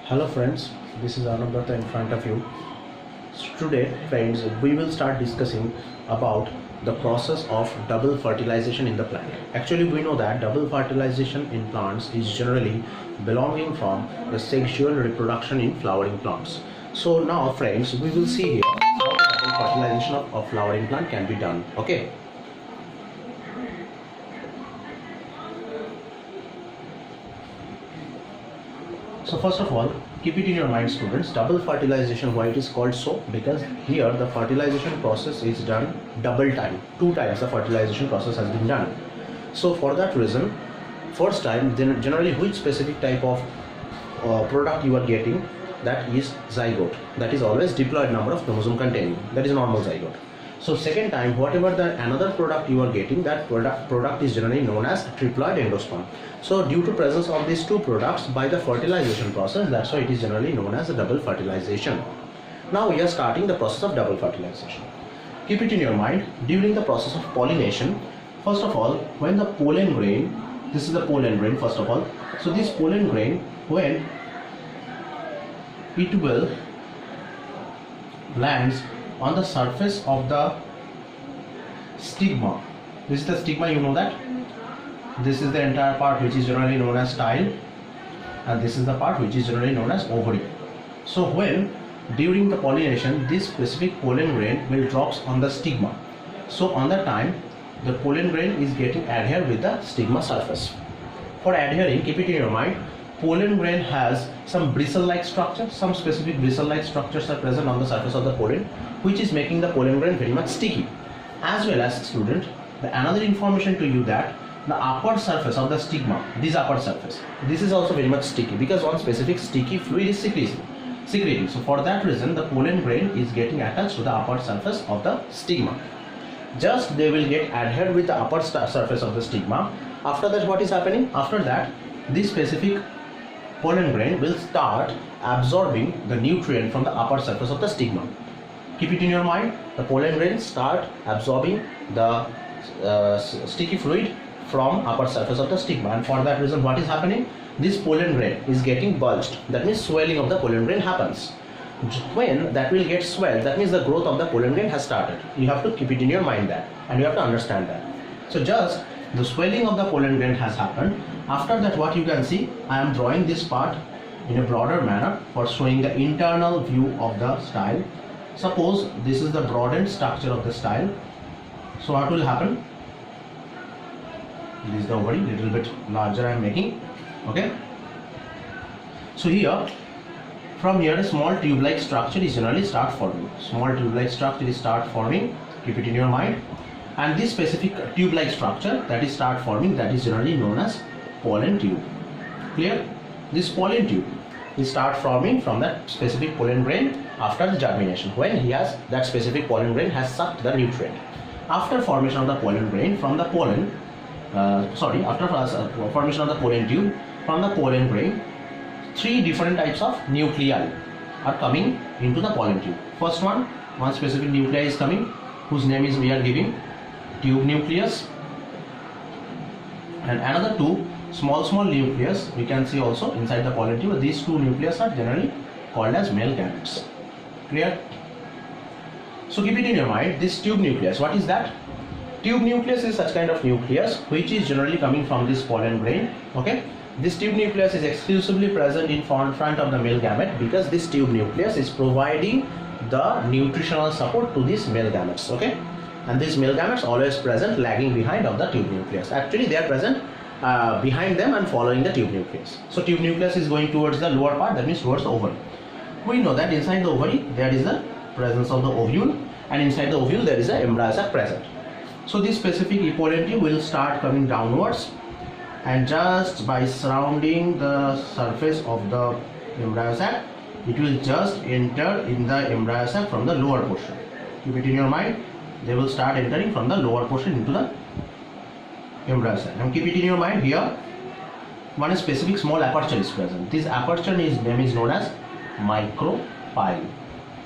Hello friends, this is Anubhrata in front of you. Today friends, we will start discussing about the process of double fertilization in the plant. Actually we know that double fertilization in plants is generally belonging from the sexual reproduction in flowering plants. So now friends, we will see here how the double fertilization of flowering plant can be done. Okay. So first of all, keep it in your mind students, double fertilization, why it is called so? Because here the fertilization process is done double time, 2 times the fertilization process has been done. So for that reason, first time, then generally which specific type of product you are getting, that is zygote, that is always diploid number of chromosome containing, that is normal zygote. So second time, whatever the another product you are getting, that product is generally known as triploid endosperm. So due to presence of these two products by the fertilization process, that's why it is generally known as a double fertilization. Now we are starting the process of double fertilization. Keep it in your mind, during the process of pollination, first of all, when the pollen grain, this is the pollen grain first of all, so this pollen grain, when it will lands on the surface of the stigma, this is the stigma, you know that, this is the entire part which is generally known as style, and this is the part which is generally known as ovary. So when during the pollination this specific pollen grain will drops on the stigma, so on that time the pollen grain is getting adhered with the stigma surface. For adhering, keep it in your mind, pollen grain has some bristle like structure, some specific bristle like structures are present on the surface of the pollen, which is making the pollen grain very much sticky. As well as student, the another information to you that the upper surface of the stigma, this upper surface, this is also very much sticky because one specific sticky fluid is secreting. So for that reason the pollen grain is getting attached to the upper surface of the stigma. Just they will get adhered with the upper surface of the stigma. After that what is happening? After that this specific pollen grain will start absorbing the nutrient from the upper surface of the stigma. Keep it in your mind, the pollen grain start absorbing the sticky fluid from upper surface of the stigma, and for that reason what is happening? This pollen grain is getting bulged, that means swelling of the pollen grain happens. When that will get swelled, that means the growth of the pollen grain has started. You have to keep it in your mind that, and you have to understand that. So just the swelling of the pollen grain has happened. After that what you can see, I am drawing this part in a broader manner for showing the internal view of the style. Suppose this is the broadened structure of the style. So what will happen? This is the ovary, little bit larger I am making. Okay. So here, from here a small tube-like structure is generally start forming. Small tube-like structure is start forming. Keep it in your mind. And this specific tube-like structure that is start forming, that is generally known as pollen tube. Clear? This pollen tube is start forming from that specific pollen grain after the germination, when he has that specific pollen grain has sucked the nutrient. After formation of the pollen grain from the pollen, after formation of the pollen tube from the pollen grain, 3 different types of nuclei are coming into the pollen tube. First one specific nuclei is coming, whose name is we are giving tube nucleus, and another 2 small nucleus we can see also inside the pollen tube. These 2 nucleus are generally called as male gametes. Clear? So keep it in your mind, this tube nucleus, what is that? Tube nucleus is such kind of nucleus which is generally coming from this pollen grain. Okay, this tube nucleus is exclusively present in front of the male gamete, because this tube nucleus is providing the nutritional support to these male gametes. Okay, and these male gametes always present lagging behind of the tube nucleus. Actually they are present behind them and following the tube nucleus. So tube nucleus is going towards the lower part, that means towards the ovary. We know that inside the ovary there is the presence of the ovule, and inside the ovule there is a embryo sac present. So this specific pollen tube will start coming downwards, and just by surrounding the surface of the embryo sac, it will just enter in the embryo sac from the lower portion. Keep it in your mind, they will start entering from the lower portion into the embryo sac. And keep it in your mind, here one specific small aperture is present. This aperture name is known as micropyle.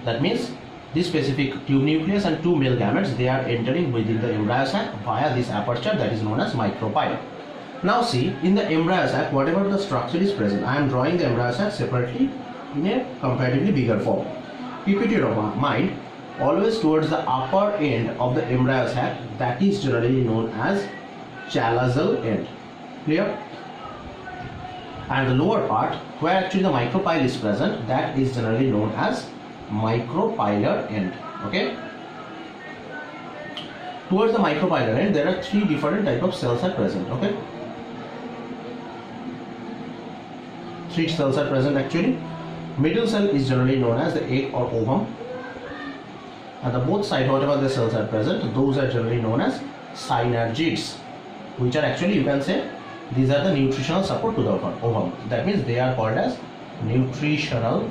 That means this specific tube nucleus and 2 male gametes, they are entering within the embryo sac via this aperture that is known as micropyle. Now see, in the embryo sac, whatever the structure is present, I am drawing the embryo sac separately in a comparatively bigger form. Keep it in your mind, always towards the upper end of the embryo sac, that is generally known as chalazal end. Clear? And the lower part, where actually the micropyle is present, that is generally known as micropylar end. Okay? Towards the micropylar end, there are three different types of cells are present. Okay? Three cells are present actually. Middle cell is generally known as the egg or ovum. And the both sides, whatever the cells are present, those are generally known as synergids, which are actually, you can say, these are the nutritional support to the ovum. That means they are called as nutritional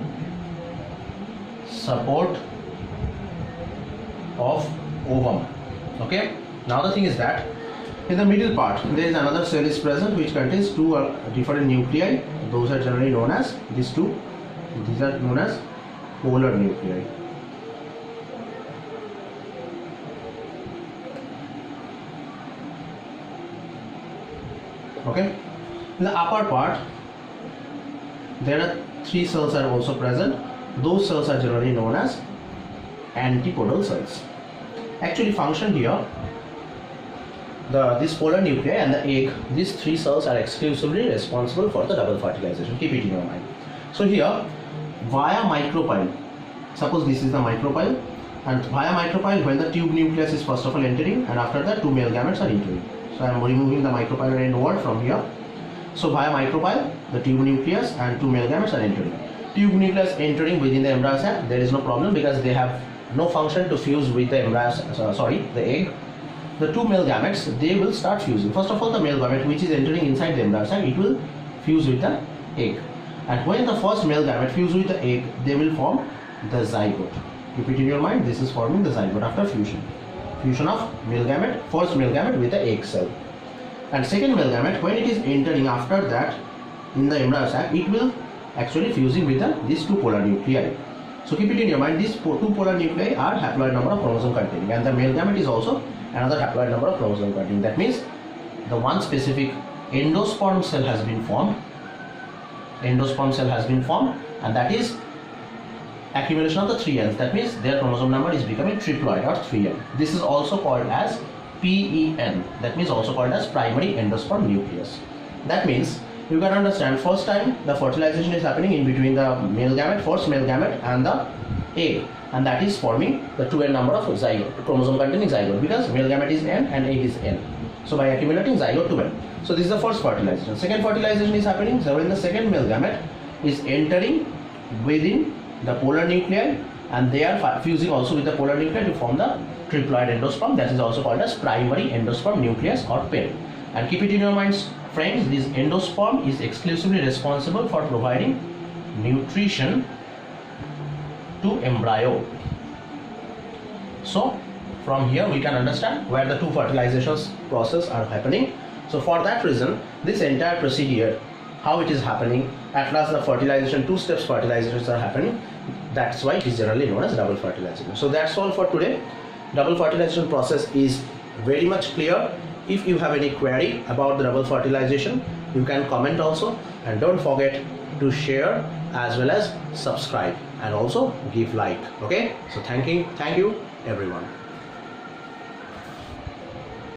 support of ovum. Okay. Now the thing is that in the middle part there is another cell is present which contains two different nuclei. Those are generally known as these two. These are known as polar nuclei. Okay. In the upper part, there are three cells are also present. Those cells are generally known as antipodal cells. Actually, function here, this polar nuclei and the egg, these three cells are exclusively responsible for the double fertilization. Keep it in your mind. So here, via micropyle, suppose this is the micropyle, and via micropyle, when the tube nucleus is first of all entering, and after that two male gametes are entering. So I am removing the micropylar end word from here. So via micropyle, the tube nucleus and two male gametes are entering. Tube nucleus entering within the embryo sac, there is no problem because they have no function to fuse with the embryo, the egg. The two male gametes, they will start fusing. First of all, the male gamete which is entering inside the embryo sac, it will fuse with the egg. And when the first male gamete fuse with the egg, they will form the zygote. Keep it in your mind, this is forming the zygote after fusion. Fusion of male gamete, first male gamete with the egg cell. And second male gamete, when it is entering after that in the embryo sac, it will actually fusing with these two polar nuclei. So keep it in your mind, these two polar nuclei are haploid number of chromosome containing, and the male gamete is also another haploid number of chromosome containing. That means the one specific endosperm cell has been formed. Endosperm cell has been formed, and that is accumulation of the 3Ns. That means their chromosome number is becoming triploid or 3N. This is also called as PEN. That means also called as primary endosperm nucleus. That means you can understand, first time the fertilization is happening in between the male gamete, first male gamete and the egg, and that is forming the 2N number of zygote, chromosome containing zygote, because male gamete is N and egg is N. So by accumulating zygote 2N. So this is the first fertilization. Second fertilization is happening, so when the second male gamete is entering within the polar nuclei, and they are fusing also with the polar nuclei to form the triploid endosperm. That is also called as primary endosperm nucleus or PEN. And keep it in your minds, friends, this endosperm is exclusively responsible for providing nutrition to embryo. So from here we can understand where the two fertilizations process are happening. So for that reason, this entire procedure, how it is happening, at last the fertilization, two steps fertilizations are happening. That's why it is generally known as double fertilization. So that's all for today. Double fertilization process is very much clear. If you have any query about the double fertilization, you can comment also, and don't forget to share as well as subscribe and also give like. Okay, so thank you everyone.